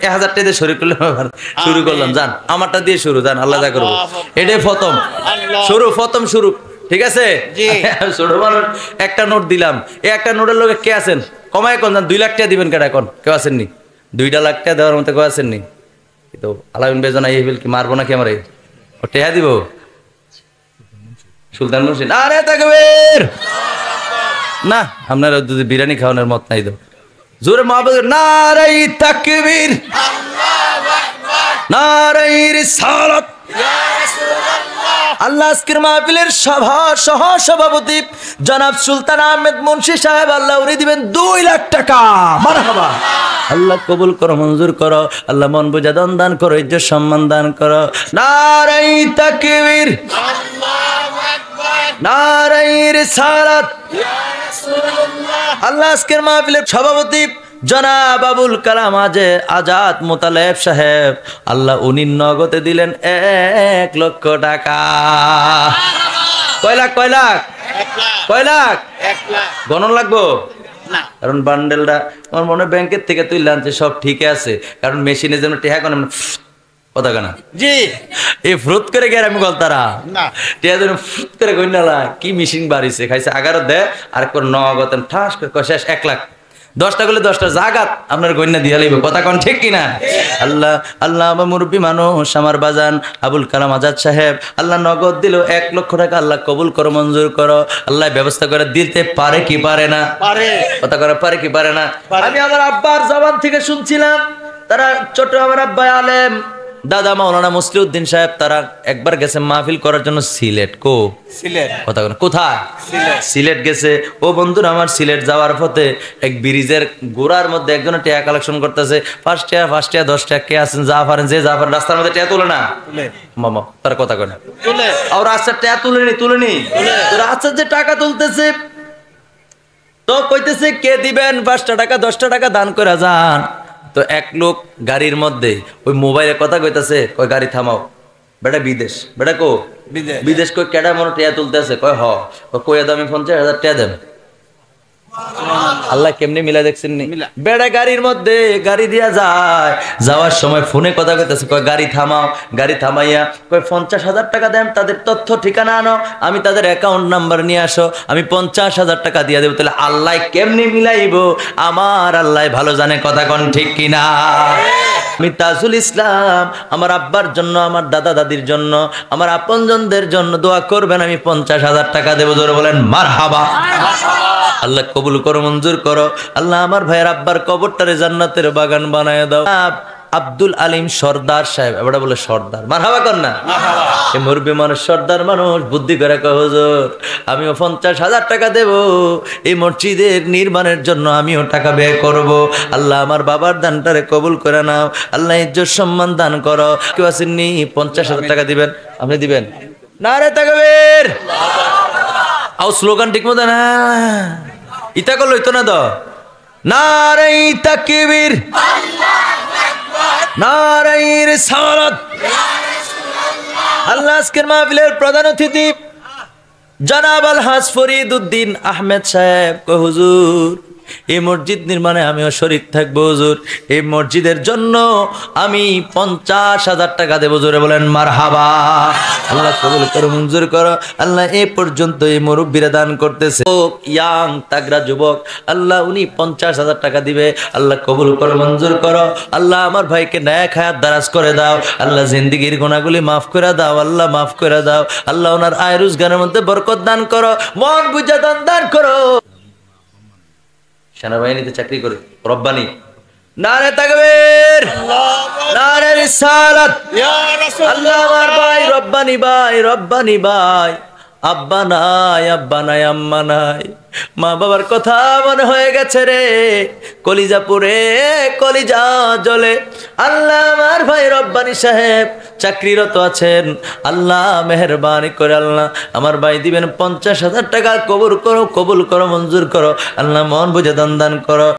1000 টাকা দিয়ে শুরু করলাম, শুরু করলাম, যান আমারটা দিয়ে শুরু, যান আল্লাহ যা করবো, এটাই প্রথম শুরু, প্রথম শুরু, ঠিক আছে? ছোট মানুষ একটা নোট দিলাম, এই একটা নোটের লোকে কে আছেন কমায় কোন 2 লাখ টাকা দিবেন কেটা এখন কেউ আসেননি? 2 লাখ টাকা দেওয়ার মতো কেউ আসেননি? তো আলামিন বেজনা এই কি মারবো নাকি আমারে? ও টেহা দিব সুলতান মুর্শিদ, আরে তাকবীর না, আপনারা যদি বিরিয়ানি খাওয়ানোর মত নাই তো জোরে মাহবুব, নারাই তাকবীর, নারাই রিসালাত, আল্লাহ আজকের মাহফিলের সহ সভাপতি জনাব সুলতান আহমেদ মুন্সি সাহেব, আল্লাহ উনি দিবেন 2 লাখ টাকা। মারহাবা, আল্লাহ কবুল করো, মঞ্জুর করো, আল্লাহ মন বুঝা দান করো, ইজ্জত সম্মান দান করো। নারাই তাকবীর, নারাই রিসালাত। আল্লাহ আজকের মাহফিলের সভাপতি জনাব আবুল কালাম আজাদ মোতালেব সাহেব, আল্লাহ উনি নগদে দিলেন 1 লক্ষ টাকা। কয় লাখ? কয় লাখ? 1 লাখ। গণন লাগবো না, কারণ বান্ডেলটা আমার মনে হয় ব্যাংকের থেকে তুই আনছে, সব ঠিক আছে, কারণ মেশিনে যেন টেহা কোন কথা কানা জি এই ফ্রুত করে গের আমি বলতারা না টেহা যেন ফ্রুত করে গইনালা কি মেশিন বাড়িছে খাইছে 11 দে আর কোন নগদ ঠাস করে শেষ 1 লাখ। 10টা করলে 10টা জাগাত আপনার গন্যা দিয়া লইব, কথা কোন ঠিক কিনা? আল্লাহ আল্লাহ আমার মুরব্বী মানুষ আমার বাজান আবুল কালাম আজাদ সাহেব, আল্লাহ নগদ দিল 1 লক্ষ টাকা, আল্লাহ কবুল করো, মঞ্জুর করো, আল্লাহ ব্যবস্থা করে দিতে পারে কি পারে না? পারে, কথা করে পারে কি পারে না? আমি আমার আব্বার জবান থেকে শুনছিলাম, তারা ছোট আমার আব্বা আলেম দাদা মাওলানা মুসলিউদ্দিন সাহেব, তারা একবার গেছে মাহফিল করার জন্য সিলেট। সিলেট, কথা কোথায়? সিলেট গেছে। ও বন্ধুরা আমার, সিলেট যাওয়ার পথে এক ব্রিজের গোড়ার মধ্যে একজন টাকা কালেকশন করতেছে, 5 টাকা 10 টাকা, কে আছেন যা পারেন, যে যা পারেন, রাস্তার মধ্যে টাকা তুলে না মামা, তার কথা কয় না আর রাস্তার টাকা তুলেনি রাস্তার যে টাকা তুলতেছে তো কইতেছে কে দিবেন 5টা টাকা 10টা টাকা দান করে যান। তো এক লোক গাড়ির মধ্যে ওই মোবাইলে কথা কইতাছে, কয় গাড়ি থামাও, বেটা বিদেশ, বেটা কো বিদেশ, কই কেডা মনে টিয়া তুলতেছে, কয় হ, কইয়া দামি 50,000 টাকা দেন। আল্লাহ কেমনে মিলা দেখছেন নি? বেড়া গাড়ির মধ্যে গাড়ি দিয়া যায়, যাওয়ার সময় ফোনে কথা কইতাছে, কয় গাড়ি থামাও, গাড়ি থামাইয়া কয় 50,000 টাকা দেন, তাদের তথ্য ঠিকানা আনো, আমি তাদের অ্যাকাউন্ট নাম্বার নিয়ে আসো, আমি 50,000 টাকা দিয়ে দেবো। তাহলে আল্লাহ কেমনে মিলাইব? আমার আল্লাহ ভালো জানে, কথা কোন ঠিক কিনা? আমি তাজুল ইসলাম আমার আব্বার জন্য, আমার দাদা দাদির জন্য, আমার আপনজনদের জন্য দোয়া করবেন, আমি 50,000 টাকা দেবো। জোরে বলেন মারহাবা। আল্লাহ কবুল করো, মঞ্জুর করো, আল্লাহ আমার ভাইয়ের আব্বার কবরটারে জান্নাতের বাগান বানায় দাও। আব্দুল আলিম সর্দার সাহেব, এবারে বলে সর্দার, মারহাবা কর না, এই মুরব্বী মানুষ সর্দার মানুষ, বুদ্ধি করে কয় হুজুর আমিও 50,000 টাকা দেব, এই মসজিদের নির্মাণের জন্য আমিও টাকা ব্যয় করব। আল্লাহ আমার বাবার দানটারে কবুল করে নাও, আল্লাহ ইজ্জত সম্মান দান করো। কেউ আসেননি 50,000 টাকা দিবেন? আপনি দিবেন? নারে তাকবীর, আও স্লোগান ঠিক মতো না ইতা করলো হইতো না তো। নারাই তাকবীর, নারাই রিসালাত। আল্লাহ আজকের মাহফিলের প্রধান অতিথি জনাব আলহাজ ফরিদউদ্দিন আহমেদ সাহেব, কয় হুজুর এই মসজিদ নির্মাণে আমিও শরীক থাকবো হুজুর, এই মসজিদের জন্য আমি 50,000 টাকা দেবো। জোরে বলেন মারহাবা। আল্লাহ কবুল করো, মঞ্জুর করো। আল্লাহ এ পর্যন্ত এই মুরব্বীরা দান করতেছে, ইয়াং তাগড়া যুবক, আল্লাহ উনি 50,000 টাকা দিবে। আল্লাহ কবুল করো, মঞ্জুর করো। আল্লাহ আমার ভাইকে নেক হায়াত দারাজ করে দাও, আল্লাহ জিন্দেগির গুনাহগুলি মাফ করে দাও, আল্লাহ মাফ করে দাও। আল্লাহ ওনার আয় রোজগারের মধ্যে বরকত দান করো, মন বুঝা দান করো। সেনাবাহিনীতে চাকরি করে, রব্বানি। নারে তাকবীর, নারে রিসালাত। আল্লাহ আমার ভাই রব্বানি ভাই, রব্বানি ভাই, আব্বা নাই, আব্বা নাই, আম্মা নাই, মা বাবার কথা মনে হয়ে গেছে রে, কলিজা পুরে কলিজা জ্বলে। আল্লাহ আমার ভাই রব্বানি সাহেব চাকরিরত আছেন, আল্লাহ মেহেরবানি করে আল্লাহ আমার ভাই দিবেন 50,000 টাকা। কবুল করো, কবুল করো, মঞ্জুর করো, আল্লাহ মন বুঝে দান করো।